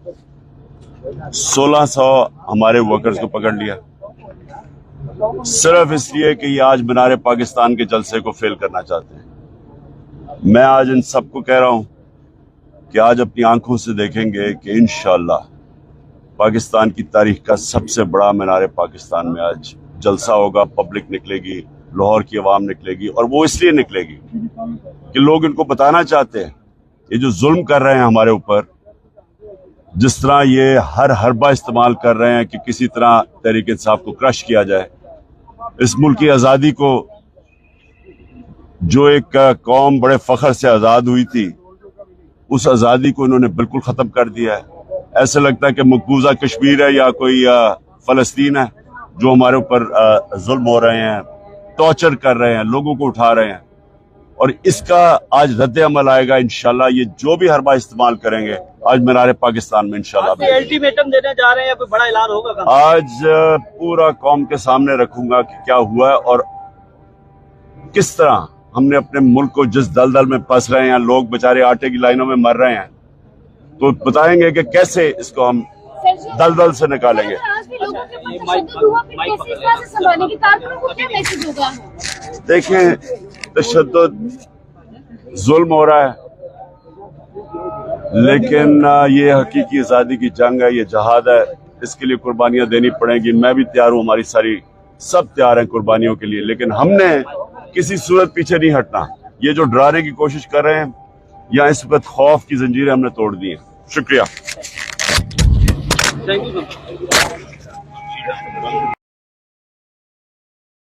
1600 हमारे वर्कर्स को पकड़ लिया, सिर्फ इसलिए कि ये आज मीनार पाकिस्तान के जलसे को फेल करना चाहते हैं। मैं आज इन सबको कह रहा हूं कि आज अपनी आंखों से देखेंगे कि इंशाअल्लाह पाकिस्तान की तारीख का सबसे बड़ा मीनार पाकिस्तान में आज जलसा होगा। पब्लिक निकलेगी, लाहौर की आवाम निकलेगी, और वो इसलिए निकलेगी कि लोग इनको बताना चाहते हैं ये जो जुल्म कर रहे हैं हमारे ऊपर, जिस तरह ये हर हरबा इस्तेमाल कर रहे हैं कि किसी तरह तहरीक इंसाफ को क्रश किया जाए। इस मुल्क की आज़ादी को, जो एक कौम बड़े फख्र से आज़ाद हुई थी, उस आज़ादी को इन्होंने बिल्कुल ख़त्म कर दिया है। ऐसा लगता है कि मकबूजा कश्मीर है या कोई फ़लस्तीन है जो हमारे ऊपर जुल्म हो रहे हैं, टॉर्चर कर रहे हैं, लोगों को उठा रहे हैं। और इसका आज रद्द अमल आएगा इंशाल्लाह। ये जो भी हरबा इस्तेमाल करेंगे आज मीनार पाकिस्तान में इंशाल्लाह। अल्टीमेटम देने जा रहे हैं, कोई बड़ा ऐलान होगा? आज पूरा कौम के सामने रखूंगा कि क्या हुआ है और किस तरह हमने अपने मुल्क को, जिस दलदल में फंस रहे हैं, लोग बेचारे आटे की लाइनों में मर रहे हैं, तो बताएंगे कि कैसे इसको हम दलदल से निकालेंगे। देखें, तशद्दुद जुल्म हो रहा है, लेकिन ये हकीकी आज़ादी की जंग है, ये जहाद है, इसके लिए कुर्बानियां देनी पड़ेंगी। मैं भी तैयार हूँ, हमारी सारी सब तैयार हैं कुर्बानियों के लिए, लेकिन हमने किसी सूरत पीछे नहीं हटना। ये जो डराने की कोशिश कर रहे हैं या इस वक्त खौफ की जंजीरें हमने तोड़ दी हैं। शुक्रिया। Thank you.